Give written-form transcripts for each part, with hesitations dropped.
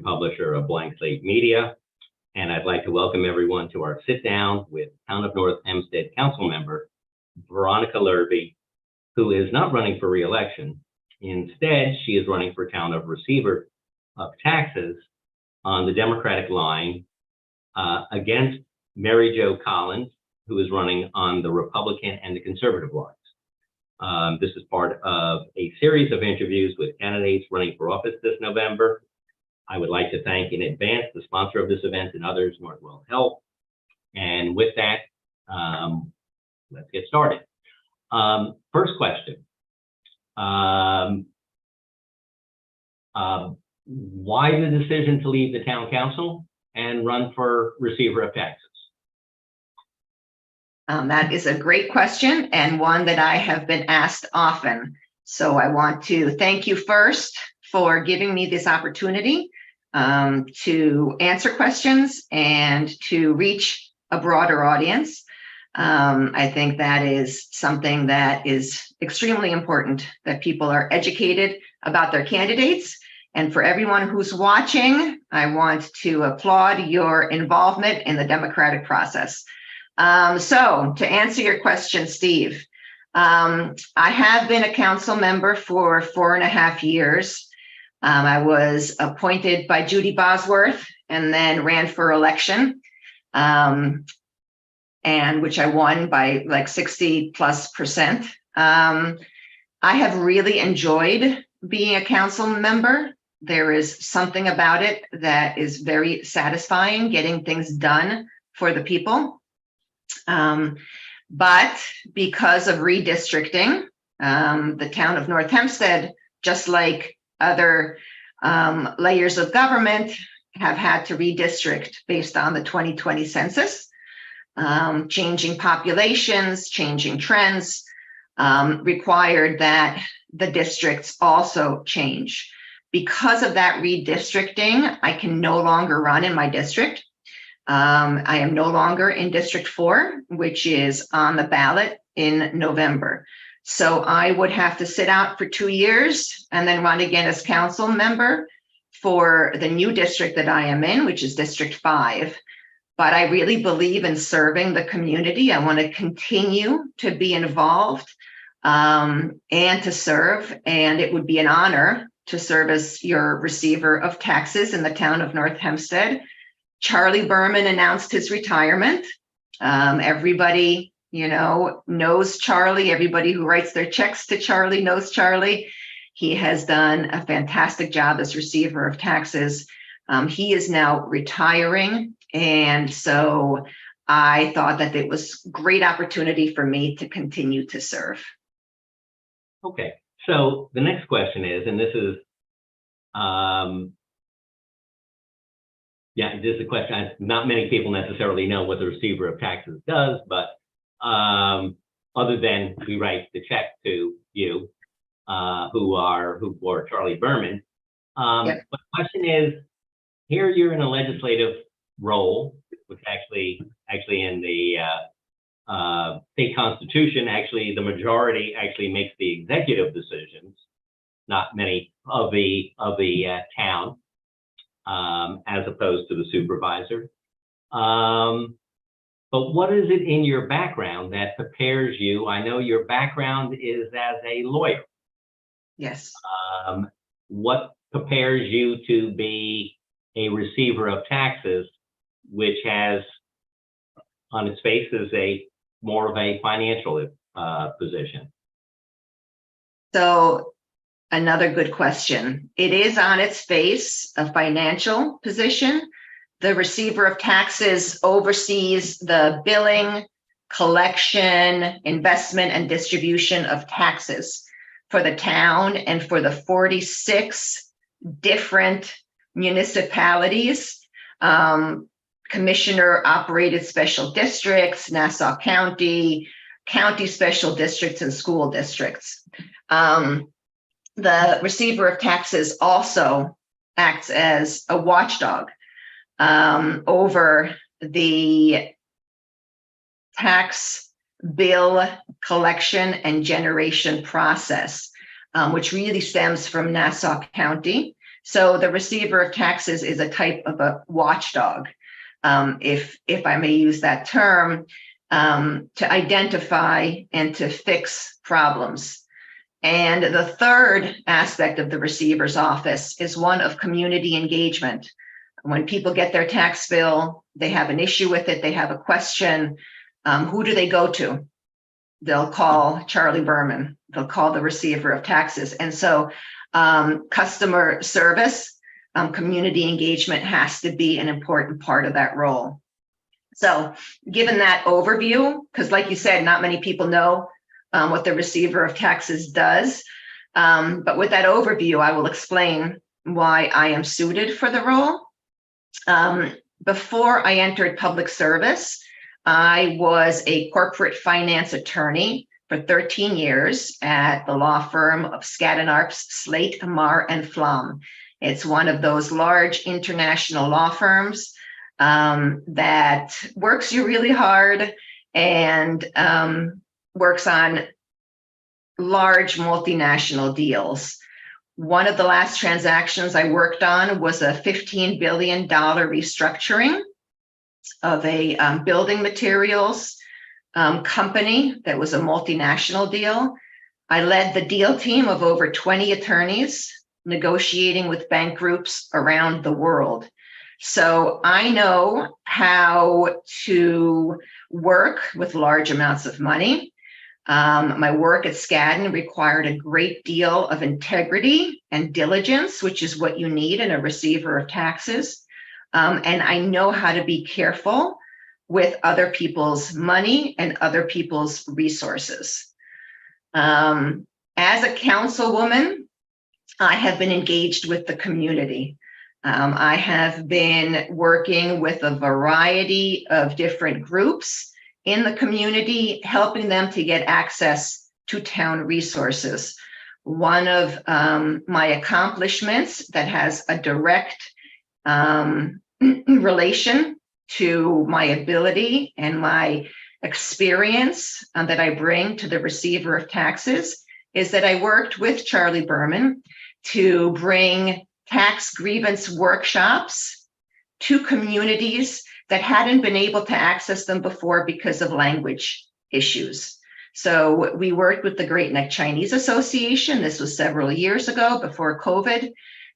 publisher of Blank Slate Media, and I'd like to welcome everyone to our sit down with Town of North Hempstead Council member Veronica Lurvey, who is not running for re-election. Instead, she is running for Town of Receiver of Taxes on the Democratic line against Mary Jo Collins, who is running on the Republican and the Conservative lines. This is part of a series of interviews with candidates running for office this November. I would like to thank in advance the sponsor of this event and others, Northwell Health. And with that, let's get started. First question. Why the decision to leave the town council and run for receiver of taxes? That is a great question and one that I have been asked often. So I want to thank you first for giving me this opportunity to answer questions and to reach a broader audience. I think that is something that is extremely important, that people are educated about their candidates. And for everyone who's watching, I want to applaud your involvement in the democratic process. So to answer your question, Steve, I have been a council member for 4.5 years. I was appointed by Judy Bosworth and then ran for election, and which I won by like 60+%. I have really enjoyed being a council member. There is something about it that is very satisfying, getting things done for the people. But because of redistricting, the town of North Hempstead, just like other layers of government, have had to redistrict based on the 2020 census. Changing populations, changing trends required that the districts also change. Because of that redistricting, I can no longer run in my district. I am no longer in District 4, which is on the ballot in November. So I would have to sit out for 2 years and then run again as council member for the new district that I am in, which is District 5. But I really believe in serving the community. I want to continue to be involved and to serve. And it would be an honor to serve as your receiver of taxes in the town of North Hempstead. Charlie Berman announced his retirement. Everybody, knows Charlie. Everybody who writes their checks to Charlie knows Charlie. He has done a fantastic job as receiver of taxes. He is now retiring. And so I thought that it was a great opportunity for me to continue to serve. Okay, so the next question is, and this is, this is a question not many people necessarily know what the receiver of taxes does, but other than we write the check to you, who are Charlie Berman. Yep. But the question is, here you're in a legislative role, which actually in the state constitution, actually the majority actually makes the executive decisions, not many of the town. As opposed to the supervisor. But what is it in your background that prepares you? I know your background is as a lawyer. Yes. What prepares you to be a receiver of taxes, which has on its face is more of a financial position? So another good question. It is on its face a financial position. The receiver of taxes oversees the billing, collection, investment, and distribution of taxes for the town and for the 46 different municipalities, commissioner-operated special districts, Nassau County, county special districts, and school districts. The receiver of taxes also acts as a watchdog over the tax bill collection and generation process, which really stems from Nassau County. So the receiver of taxes is a type of a watchdog, if I may use that term, to identify and to fix problems. And the third aspect of the receiver's office is one of community engagement. When people get their tax bill, they have an issue with it, they have a question, who do they go to? They'll call Charlie Berman, they'll call the receiver of taxes. And so customer service, community engagement has to be an important part of that role. So given that overview, because like you said, not many people know what the receiver of taxes does. But with that overview, I will explain why I am suited for the role. Before I entered public service, I was a corporate finance attorney for 13 years at the law firm of Skadden Arps, Slate, Amar, and Flom. It's one of those large international law firms that works you really hard and works on large multinational deals. One of the last transactions I worked on was a $15 billion restructuring of a building materials company that was a multinational deal. I led the deal team of over 20 attorneys negotiating with bank groups around the world. So I know how to work with large amounts of money. My work at Skadden required a great deal of integrity and diligence, which is what you need in a receiver of taxes. And I know how to be careful with other people's money and other people's resources. As a councilwoman, I have been engaged with the community. I have been working with a variety of different groups in the community, helping them to get access to town resources. One of my accomplishments that has a direct relation to my ability and my experience that I bring to the receiver of taxes is that I worked with Charlie Berman to bring tax grievance workshops to communities that hadn't been able to access them before because of language issues. So we worked with the Great Neck Chinese Association, this was several years ago before COVID,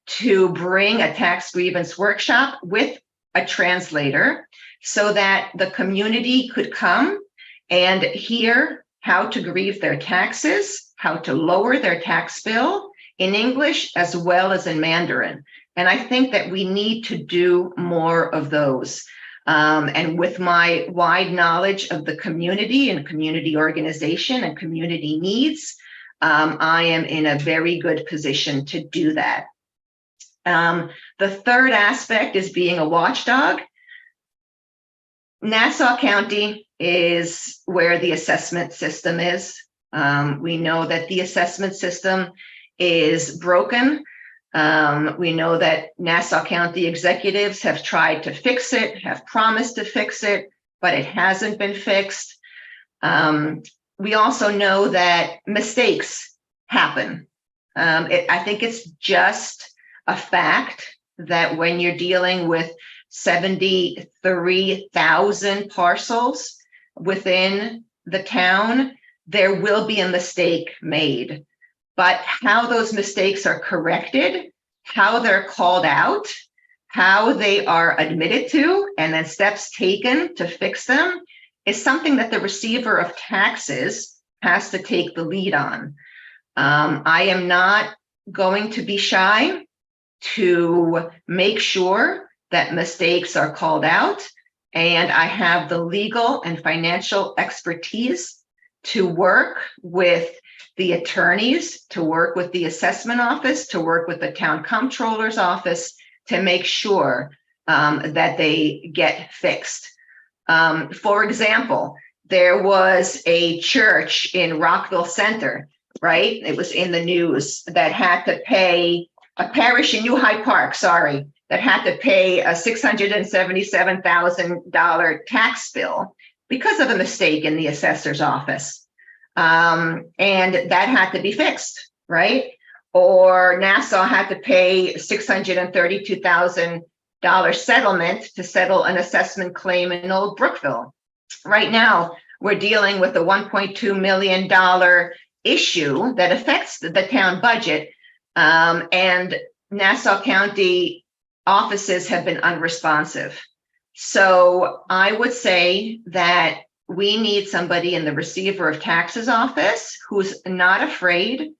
to bring a tax grievance workshop with a translator so that the community could come and hear how to grieve their taxes, how to lower their tax bill in English as well as in Mandarin. And I think that we need to do more of those. And with my wide knowledge of the community and community organization and community needs, I am in a very good position to do that. The third aspect is being a watchdog. Nassau County is where the assessment system is. We know that the assessment system is broken. We know that Nassau County executives have tried to fix it, have promised to fix it, but it hasn't been fixed. We also know that mistakes happen. I think it's just a fact that when you're dealing with 73,000 parcels within the town, there will be a mistake made. But how those mistakes are corrected, how they're called out, how they are admitted to, and then steps taken to fix them is something that the receiver of taxes has to take the lead on. I am not going to be shy to make sure that mistakes are called out, and I have the legal and financial expertise to work with the attorneys, to work with the assessment office, to work with the town comptroller's office to make sure that they get fixed. For example, there was a church in Rockville Center, right? It was in the news that had to pay, a parish in New Hyde Park, sorry, that had to pay a $677,000 tax bill because of a mistake in the assessor's office. And that had to be fixed, right? or Nassau had to pay $632,000 settlement to settle an assessment claim in Old Brookville. Right now, we're dealing with a $1.2 million issue that affects the town budget, and Nassau County offices have been unresponsive. So I would say that we need somebody in the receiver of taxes office who's not afraid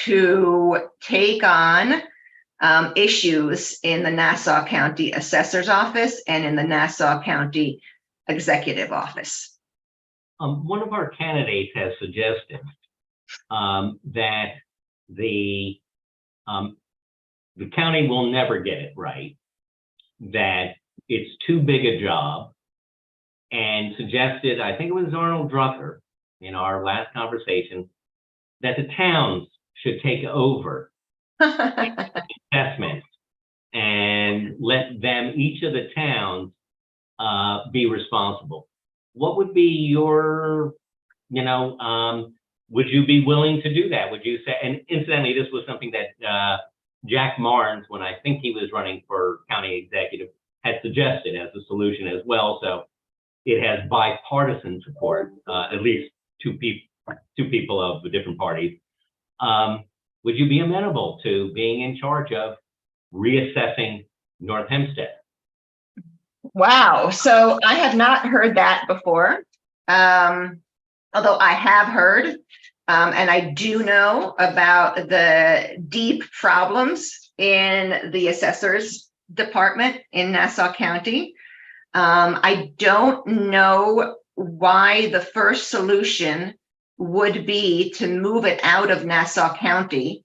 to take on issues in the Nassau County Assessor's Office and in the Nassau County Executive Office. One of our candidates has suggested that the county will never get it right, that it's too big a job, and suggested, I think it was Arnold Drucker in our last conversation, that the towns should take over assessments and let them, each of the towns, be responsible. What would be your, would you be willing to do that? Would you say, and incidentally, this was something that Jack Marnes, when I think he was running for county executive, had suggested as a solution as well. So it has bipartisan support, at least two people of the different parties. Would you be amenable to being in charge of reassessing North Hempstead? Wow. So I have not heard that before, although I have heard, and I do know about the deep problems in the assessor's department in Nassau County. I don't know why the first solution would be to move it out of Nassau County.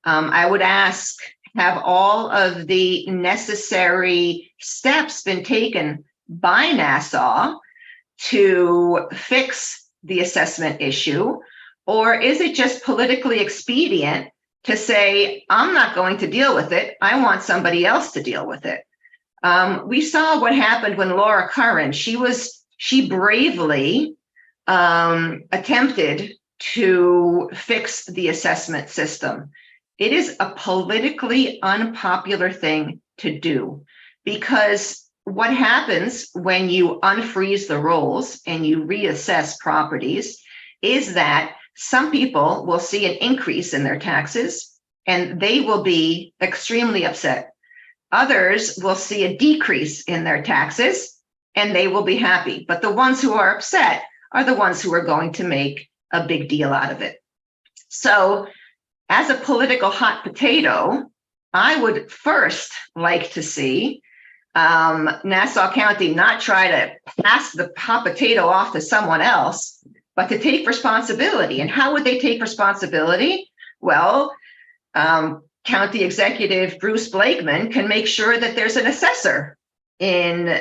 I would ask, have all of the necessary steps been taken by Nassau to fix the assessment issue? Or is it just politically expedient to say, I'm not going to deal with it, I want somebody else to deal with it? We saw what happened when Laura Curran, she bravely attempted to fix the assessment system. It is a politically unpopular thing to do, because what happens when you unfreeze the rolls and you reassess properties is that some people will see an increase in their taxes and they will be extremely upset. Others will see a decrease in their taxes and they will be happy. But the ones who are upset are the ones who are going to make a big deal out of it. So as a political hot potato, I would first like to see Nassau County not try to pass the hot potato off to someone else, but to take responsibility. And how would they take responsibility? Well, County Executive Bruce Blakeman can make sure that there's an assessor in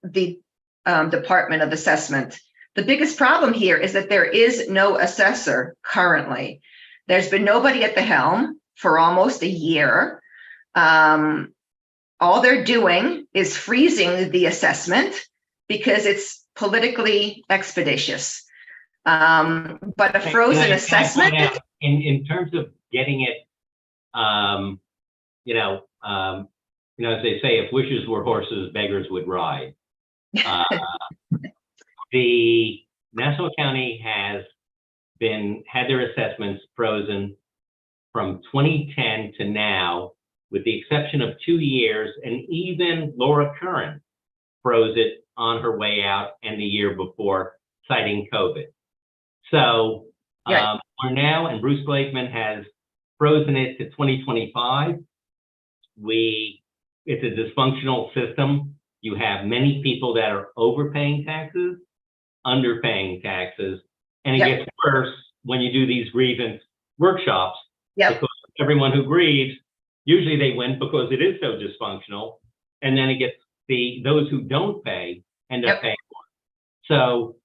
the Department of Assessment. The biggest problem here is that there is no assessor currently. There's been nobody at the helm for almost a year. All they're doing is freezing the assessment because it's politically expeditious. But a frozen assessment. In terms of getting it, as they say, if wishes were horses, beggars would ride. The Nassau County has had their assessments frozen from 2010 to now, with the exception of 2 years, and even Laura Curran froze it on her way out and the year before, citing COVID. So we're now, and Bruce Blakeman has frozen it to 2025. It's a dysfunctional system. You have many people that are overpaying taxes, underpaying taxes, and it gets worse when you do these grievance workshops, because everyone who grieves, usually they win because it is so dysfunctional, and then it gets those who don't pay end up paying more. So,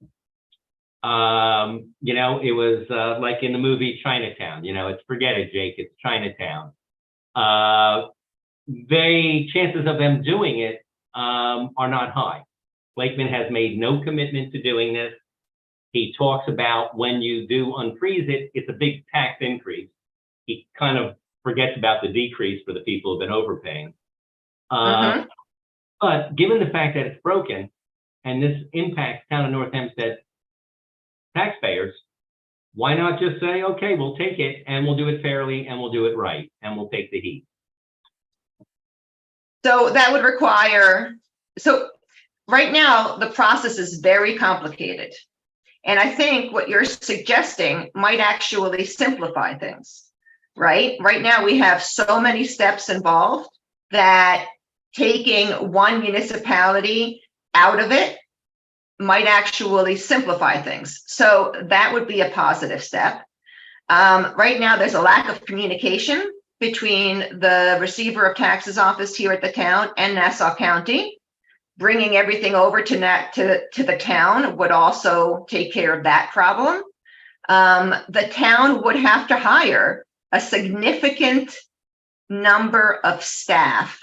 it was like in the movie Chinatown, it's forget it, Jake, it's Chinatown. Chances of them doing it are not high. Blakeman has made no commitment to doing this. He talks about when you do unfreeze it, it's a big tax increase. He kind of forgets about the decrease for the people who've been overpaying. Mhm. But given the fact that it's broken and this impacts town of North Hempstead taxpayers, why not just say, okay, we'll take it and we'll do it fairly and we'll do it right and we'll take the heat? So that would require, so right now, the process is very complicated. And I think what you're suggesting might actually simplify things, right? Right now, we have so many steps involved that taking one municipality out of it might actually simplify things. So that would be a positive step. Right now, there's a lack of communication between the receiver of taxes office here at the town and Nassau County. Bringing everything over to the town would also take care of that problem. The town would have to hire a significant number of staff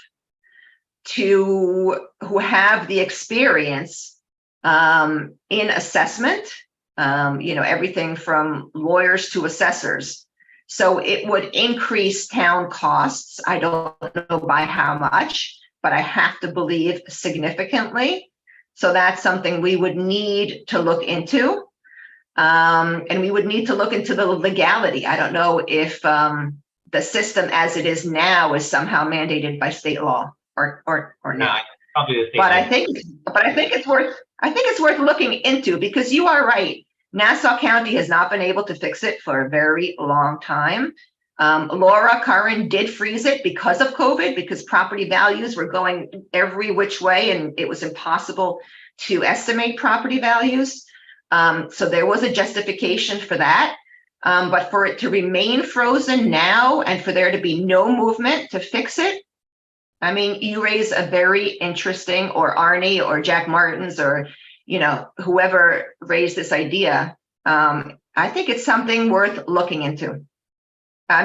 who have the experience in assessment, everything from lawyers to assessors. So it would increase town costs. I don't know by how much, but I have to believe significantly. So that's something we would need to look into. And we would need to look into the legality. I don't know if the system as it is now is somehow mandated by state law or not. No, probably the state But law. I think it's worth looking into, because you are right. Nassau County has not been able to fix it for a very long time. Laura Curran did freeze it because of COVID, because property values were going every which way and it was impossible to estimate property values. So there was a justification for that. But for it to remain frozen now and for there to be no movement to fix it, I mean, you raise a very interesting, or Arnie or Jack Martins or, whoever raised this idea. I think it's something worth looking into.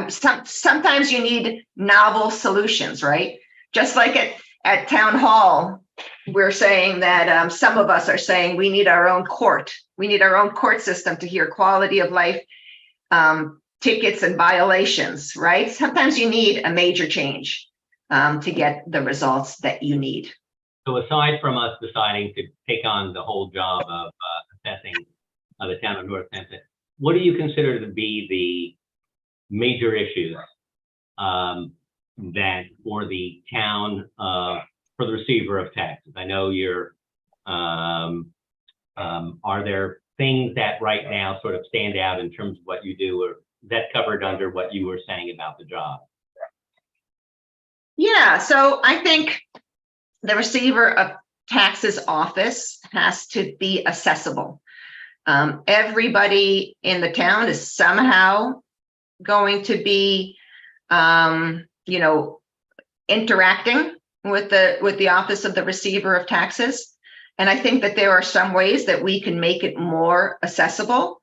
Sometimes you need novel solutions, right? Just like at town hall, we're saying that some of us are saying we need our own court. We need our own court system to hear quality of life tickets and violations, right? Sometimes you need a major change to get the results that you need. So aside from us deciding to take on the whole job of assessing the town of North Hempstead, what do you consider to be the major issues that for the town, for the receiver of taxes? I know you're, are there things that right now sort of stand out in terms of what you do, or is that covered under what you were saying about the job? Yeah, so I think the receiver of taxes office has to be accessible. Everybody in the town is somehow going to be, interacting with the office of the receiver of taxes. And I think that there are some ways that we can make it more accessible,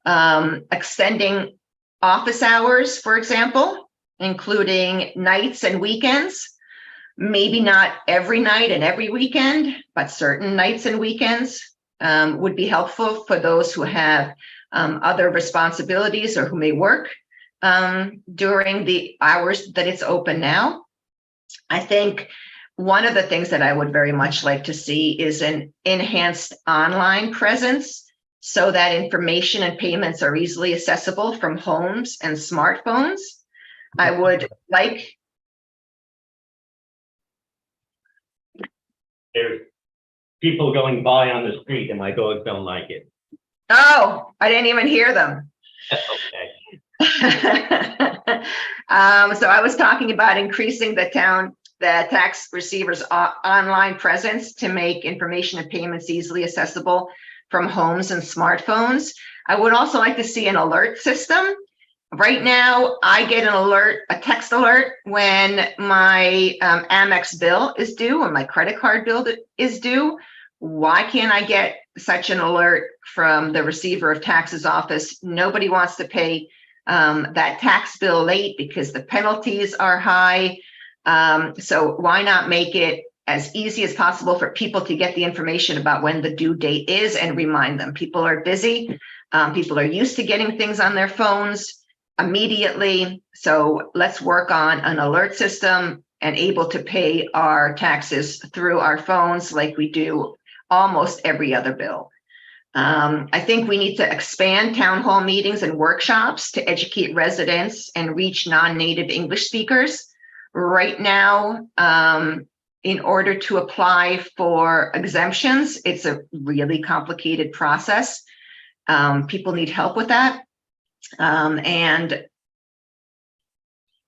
extending office hours, for example, including nights and weekends. Maybe not every night and every weekend, but certain nights and weekends would be helpful for those who have other responsibilities or who may work during the hours that it's open now. I think one of the things that I would very much like to see is an enhanced online presence so that information and payments are easily accessible from homes and smartphones. I would like. There's people going by on the street and my dogs don't like it. Oh, I didn't even hear them. Okay. So I was talking about increasing the tax receiver's online presence to make information and payments easily accessible from homes and smartphones. I would also like to see an alert system. Right now, I get an alert, a text alert, when my Amex bill is due or my credit card bill is due. Why can't I get such an alert from the receiver of taxes office? Nobody wants to pay that tax bill late because the penalties are high. So why not make it as easy as possible for people to get the information about when the due date is and remind them? People are busy. People are used to getting things on their phones. immediately. So let's work on an alert system and able to pay our taxes through our phones like we do almost every other bill. I think we need to expand town hall meetings and workshops to educate residents and reach non-native English speakers. Right now, in order to apply for exemptions, it's a really complicated process. People need help with that. And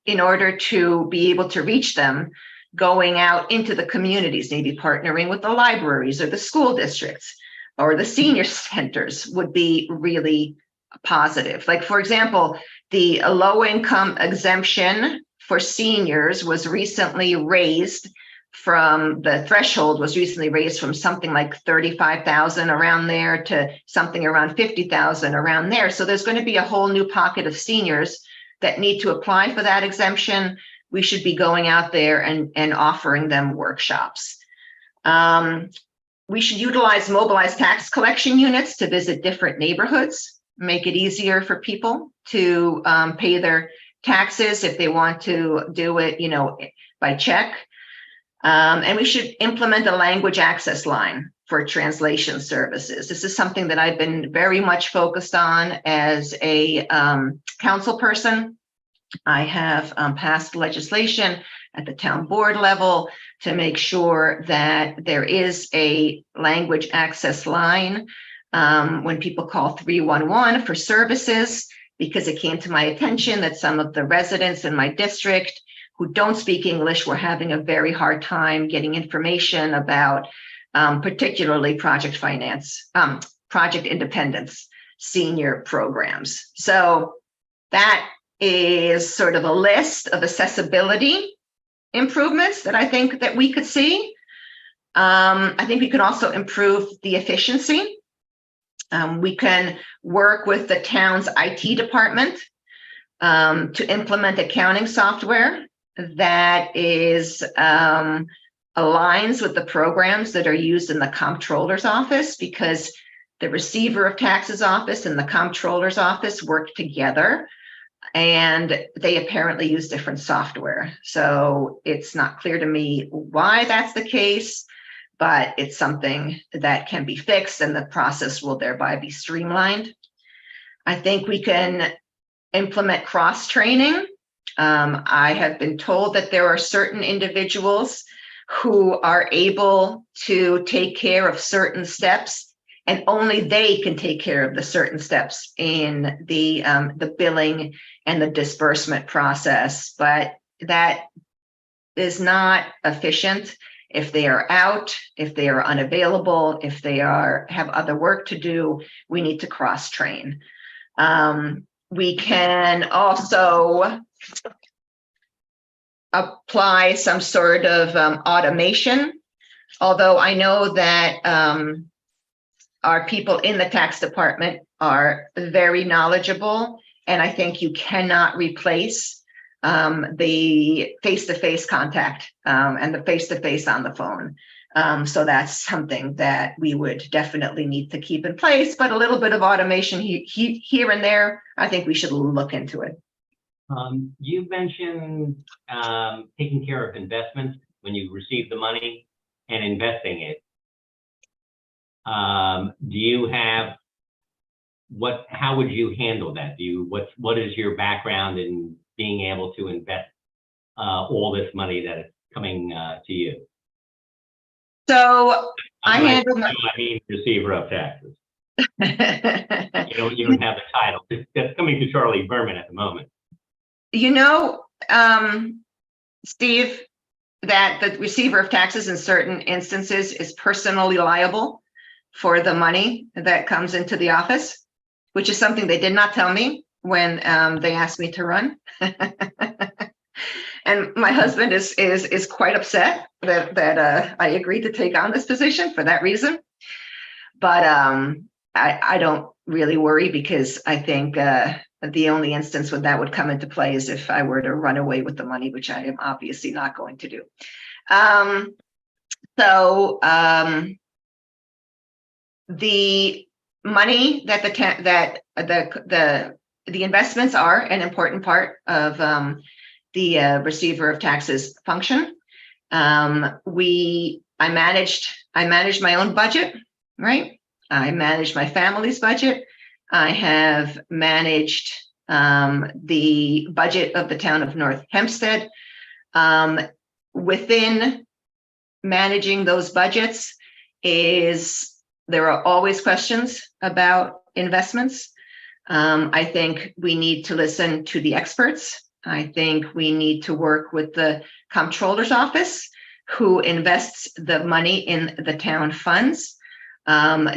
in order to be able to reach them, going out into the communities, maybe partnering with the libraries or the school districts or the senior centers would be really positive. Like, for example, the low-income exemption for seniors was recently raised from, the threshold was recently raised from something like 35,000 around there to something around 50,000 around there. So there's going to be a whole new pocket of seniors that need to apply for that exemption. We should be going out there and offering them workshops. We should utilize mobilized tax collection units to visit different neighborhoods, make it easier for people to pay their taxes if they want to do it, by check. And we should implement a language access line for translation services. This is something that I've been very much focused on as a council person. I have passed legislation at the town board level to make sure that there is a language access line when people call 311 for services, because it came to my attention that some of the residents in my district who don't speak English were having a very hard time getting information about particularly project finance, project independence, senior programs. So that is sort of a list of accessibility improvements that I think that we could see. I think we can also improve the efficiency. We can work with the town's IT department to implement accounting software that is aligns with the programs that are used in the comptroller's office, because the receiver of taxes office and the comptroller's office work together, and they apparently use different software. So it's not clear to me why that's the case, but it's something that can be fixed and the process will thereby be streamlined. I think we can implement cross-training. I have been told that there are certain individuals who are able to take care of certain steps, and only they can take care of the certain steps in the billing and the disbursement process. But that is not efficient. If they are out, if they are unavailable, if they have other work to do, we need to cross-train. We can also apply some sort of automation, although I know that our people in the tax department are very knowledgeable, and I think you cannot replace the face-to-face contact and the face-to-face on the phone. So that's something that we would definitely need to keep in place, but a little bit of automation here and there, I think we should look into it. You mentioned taking care of investments when you receive the money and investing it. Do you have how would you handle that? What is your background in being able to invest all this money that is coming to you? So I mean receiver of taxes. You don't have the title. That's coming to Charlie Berman at the moment. Steve, that the receiver of taxes in certain instances is personally liable for the money that comes into the office, which is something they did not tell me when they asked me to run. And my husband is quite upset that I agreed to take on this position for that reason. But I don't really worry, because I think the only instance when that would come into play is if I were to run away with the money, which I am obviously not going to do. The money that the investments are an important part of the receiver of taxes function. I managed my own budget, right? I managed my family's budget. I have managed the budget of the town of North Hempstead. Within managing those budgets there are always questions about investments. I think we need to listen to the experts. I think we need to work with the comptroller's office, who invests the money in the town funds.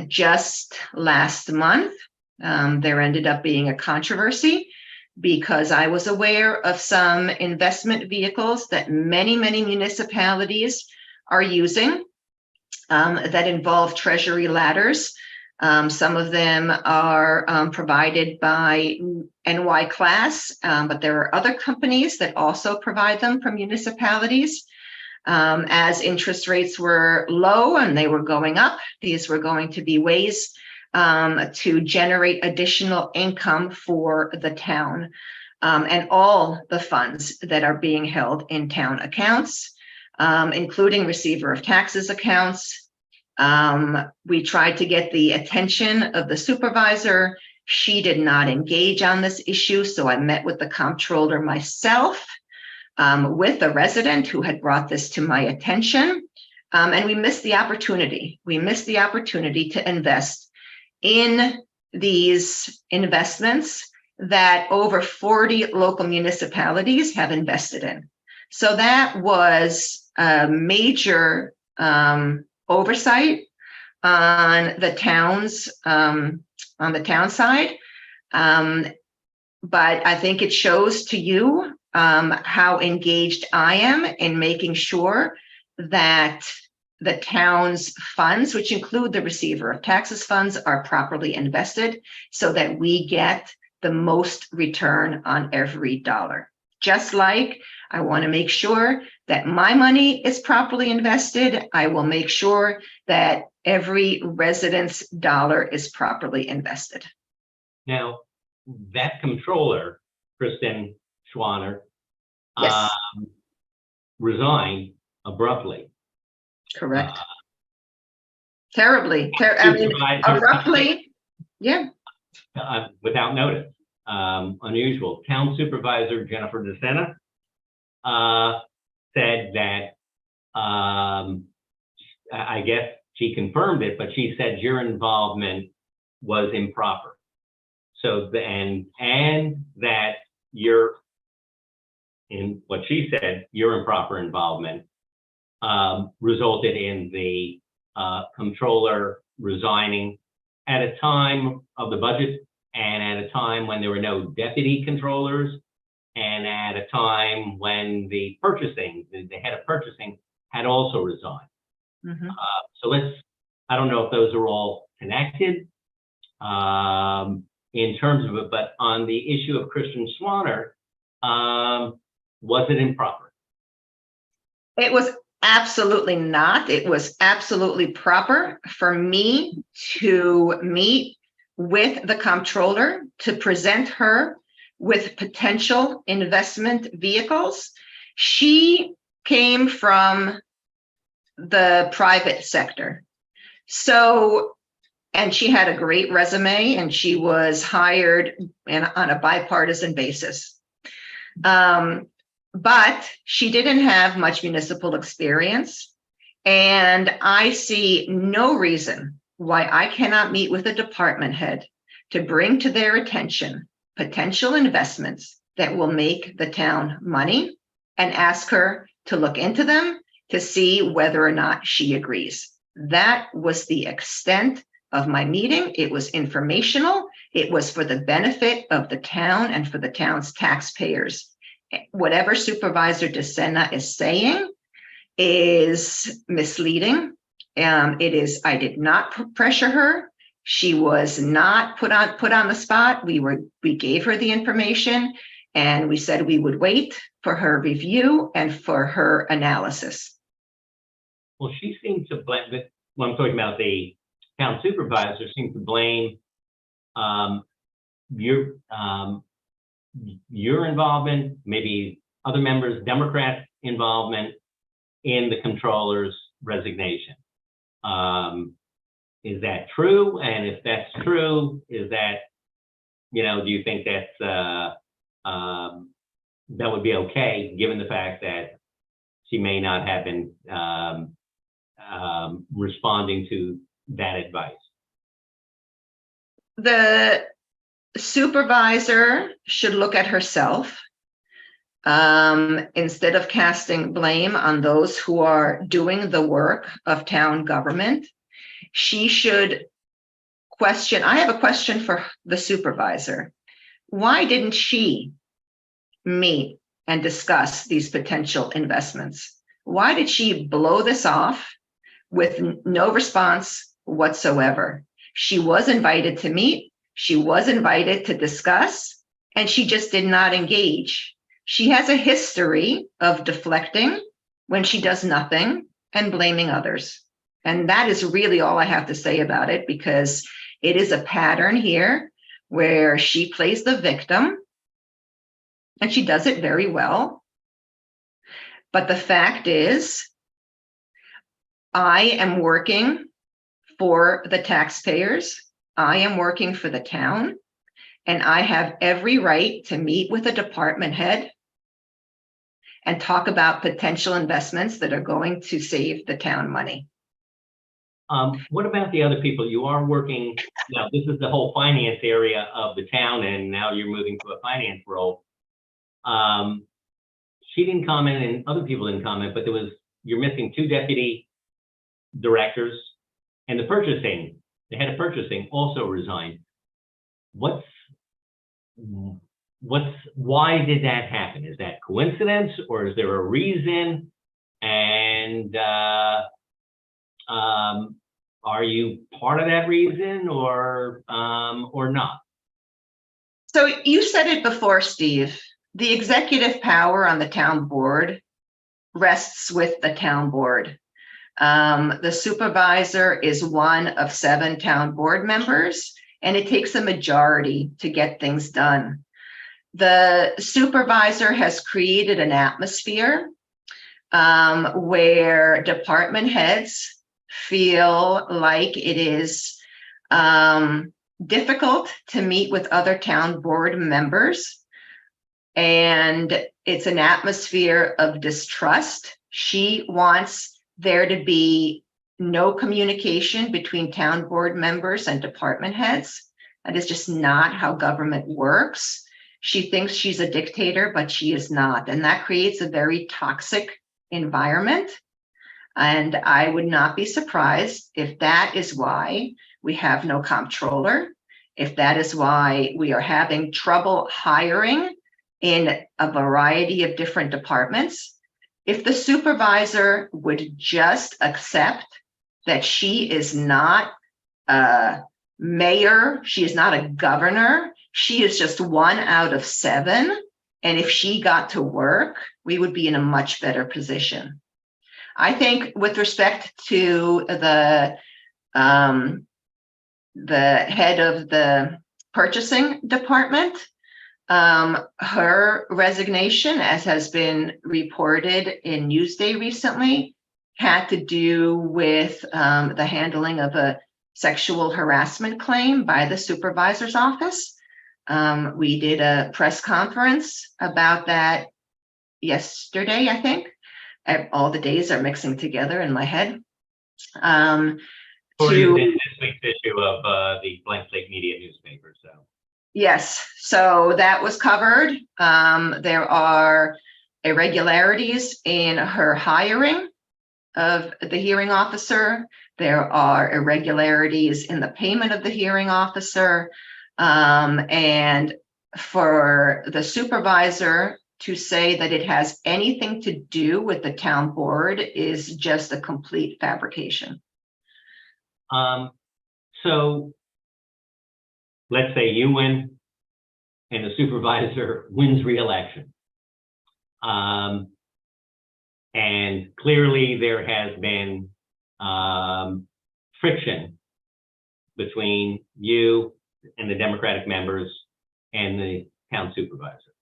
Just last month, there ended up being a controversy because I was aware of some investment vehicles that many municipalities are using that involve treasury ladders. Some of them are provided by NY Class, but there are other companies that also provide them for municipalities. As interest rates were low and they were going up, these were going to be ways to generate additional income for the town and all the funds that are being held in town accounts, including receiver of taxes accounts. We tried to get the attention of the supervisor. She did not engage on this issue, so I met with the comptroller myself, with a resident who had brought this to my attention, and we missed the opportunity. We missed the opportunity to invest in these investments that over 40 local municipalities have invested in. So that was a major oversight on the town's on the town side, but I think it shows to you how engaged I am in making sure that the town's funds, which include the receiver of taxes funds, are properly invested so that we get the most return on every dollar. Just like I want to make sure that my money is properly invested, I will make sure that every resident's dollar is properly invested. Now, that comptroller, Kristen Schwanner, Yes. resigned abruptly. Correct. Terribly. Abruptly. Yeah. Without notice. Unusual. Town Supervisor Jennifer DeSena said that, I guess she confirmed it, but she said your involvement was improper. So, and that in what she said, your improper involvement resulted in the comptroller resigning at a time of the budget and at a time when there were no deputy controllers and at a time when the head of purchasing had also resigned. Mm-hmm. So I don't know if those are all connected in terms of it, but on the issue of Kristen Schwanner, was it improper? It was absolutely not. It was absolutely proper for me to meet with the comptroller to present her with potential investment vehicles. She came from the private sector. So, and she had a great resume and she was hired on a bipartisan basis. But she didn't have much municipal experience. And I see no reason why I cannot meet with a department head to bring to their attention potential investments that will make the town money and ask her to look into them to see whether or not she agrees. That was the extent of my meeting. It was informational. It was for the benefit of the town and for the town's taxpayers. Whatever Supervisor DeSena is saying is misleading. I did not pressure her. She was not put on the spot. We gave her the information and we said we would wait for her review and for her analysis. Well, she seemed to blame, when I'm talking about the town supervisor, seemed to blame your involvement, maybe other members, Democrats' involvement in the controller's resignation. Is that true? And if that's true, is that, do you think that's that would be okay, given the fact that she may not have been responding to that advice? The supervisor should look at herself instead of casting blame on those who are doing the work of town government. She should question. I have a question for the supervisor. Why didn't she meet and discuss these potential investments? Why did she blow this off with no response whatsoever? She was invited to meet, she was invited to discuss, and she just did not engage. She has a history of deflecting when she does nothing and blaming others. And that is really all I have to say about it, because it is a pattern here where she plays the victim, and she does it very well. But the fact is, I am working for the taxpayers. I am working for the town, and I have every right to meet with a department head and talk about potential investments that are going to save the town money. What about the other people? You are working, now this is the whole finance area of the town, and now you're moving to a finance role. She didn't comment and other people didn't comment, but you're missing 2 deputy directors, and the head of purchasing also resigned. Why did that happen? Is that coincidence, or is there a reason? And are you part of that reason or not? So you said it before, Steve. The executive power on the town board rests with the town board. The supervisor is one of 7 town board members, and it takes a majority to get things done. The supervisor has created an atmosphere where department heads feel like it is difficult to meet with other town board members. And it's an atmosphere of distrust. She wants there to be no communication between town board members and department heads. That is just not how government works. She thinks she's a dictator, but she is not. And that creates a very toxic environment. And I would not be surprised if that is why we have no comptroller, if that is why we are having trouble hiring in a variety of different departments. If the supervisor would just accept that she is not a mayor, she is not a governor, she is just 1 out of 7. And if she got to work, we would be in a much better position. I think with respect to the head of the purchasing department, her resignation, as has been reported in Newsday recently, had to do with the handling of a sexual harassment claim by the supervisor's office. We did a press conference about that yesterday, I think. All the days are mixing together in my head. For this week's issue of the Blank Slate Media newspaper. So yes, so that was covered. There are irregularities in her hiring of the hearing officer. There are irregularities in the payment of the hearing officer. And for the supervisor to say that it has anything to do with the town board is just a complete fabrication. So let's say you win and the supervisor wins re-election. And clearly there has been friction between you and the Democratic members and the town supervisor,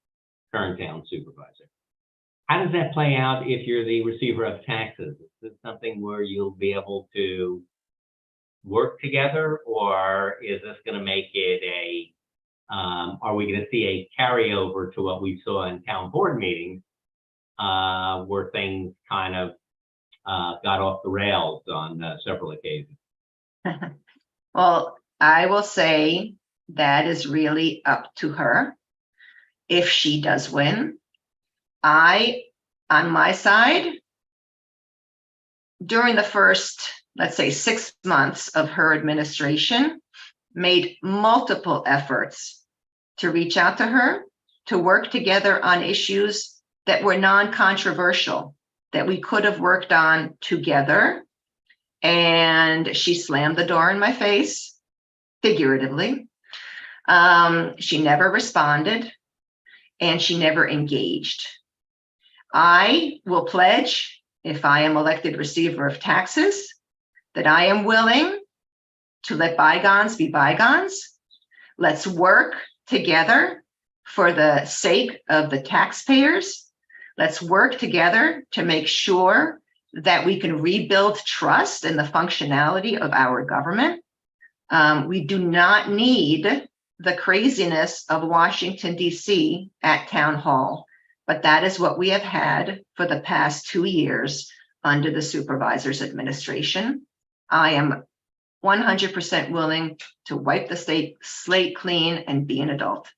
current town supervisor. How does that play out if you're the receiver of taxes? Is this something where you'll be able to work together, or is this going to make it a, are we going to see a carryover to what we saw in town board meetings, where things kind of got off the rails on several occasions? Well, I will say that is really up to her if she does win. I, on my side, during the first, let's say, 6 months of her administration, made multiple efforts to reach out to her, to work together on issues that were non-controversial, that we could have worked on together. And she slammed the door in my face, figuratively. She never responded, and she never engaged. I will pledge, if I am elected receiver of taxes, that I am willing to let bygones be bygones. Let's work together for the sake of the taxpayers. Let's work together to make sure that we can rebuild trust in the functionality of our government. We do not need the craziness of Washington, D.C. at town hall, but that is what we have had for the past 2 years under the supervisor's administration. I am 100% willing to wipe the state slate clean and be an adult.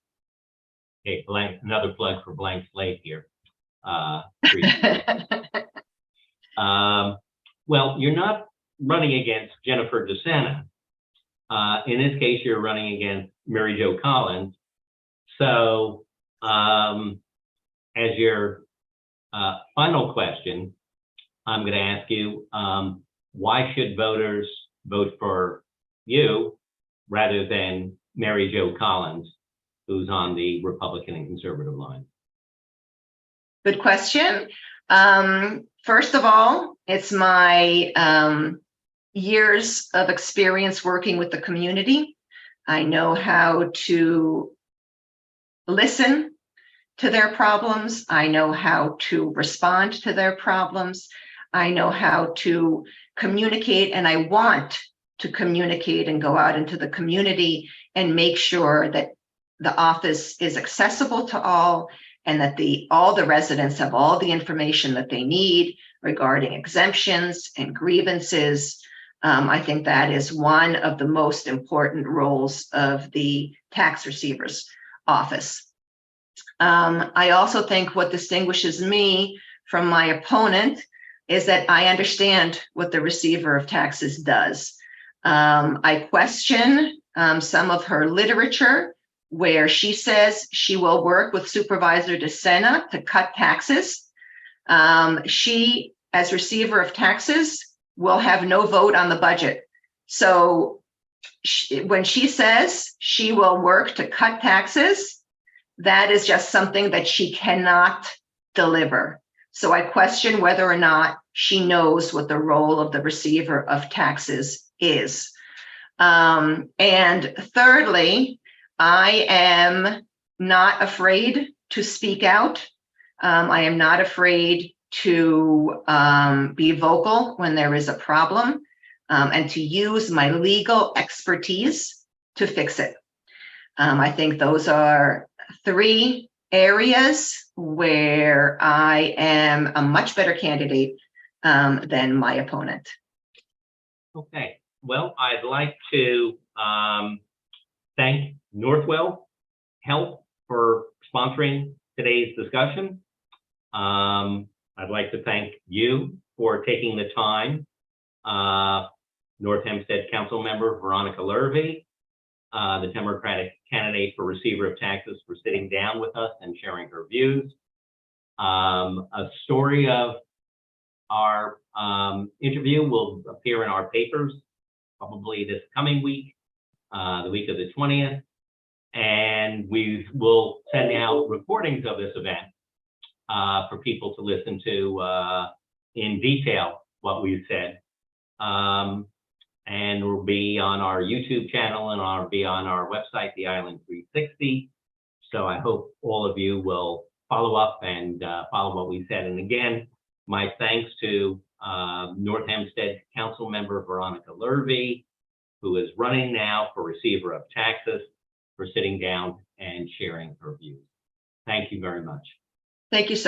Okay, another plug for Blank Slate here. Well, you're not running against Jennifer DeSena. In this case, you're running against Mary Jo Collins. So, as your final question, I'm going to ask you, why should voters vote for you rather than Mary Jo Collins, who's on the Republican and conservative line? Good question. First of all, it's my years of experience working with the community. I know how to listen to their problems. I know how to respond to their problems. I know how to communicate, and I want to communicate and go out into the community and make sure that the office is accessible to all, and that all the residents have all the information that they need regarding exemptions and grievances. I think that is one of the most important roles of the tax receiver's office. I also think what distinguishes me from my opponent is that I understand what the receiver of taxes does. I question some of her literature where she says she will work with Supervisor DeSena to cut taxes. She, as receiver of taxes, will have no vote on the budget. So when she says she will work to cut taxes, that is just something that she cannot deliver. So I question whether or not she knows what the role of the receiver of taxes is. And thirdly, I am not afraid to speak out. I am not afraid to be vocal when there is a problem, and to use my legal expertise to fix it. I think those are 3 areas where I am a much better candidate than my opponent. Okay, well, I'd like to thank Northwell Health for sponsoring today's discussion. I'd like to thank you for taking the time. North Hempstead Council Member Veronica Lurvey, the Democratic candidate for receiver of taxes, for sitting down with us and sharing her views. A story of our interview will appear in our papers probably this coming week, the week of the 20th. And we will send out recordings of this event for people to listen to in detail what we've said. And will be on our YouTube channel and be on our website, The Island 360. So I hope all of you will follow up and follow what we said. And again, my thanks to North Hempstead Council Member Veronica Lurvey, who is running now for Receiver of Taxes, for sitting down and sharing her views. Thank you very much. Thank you so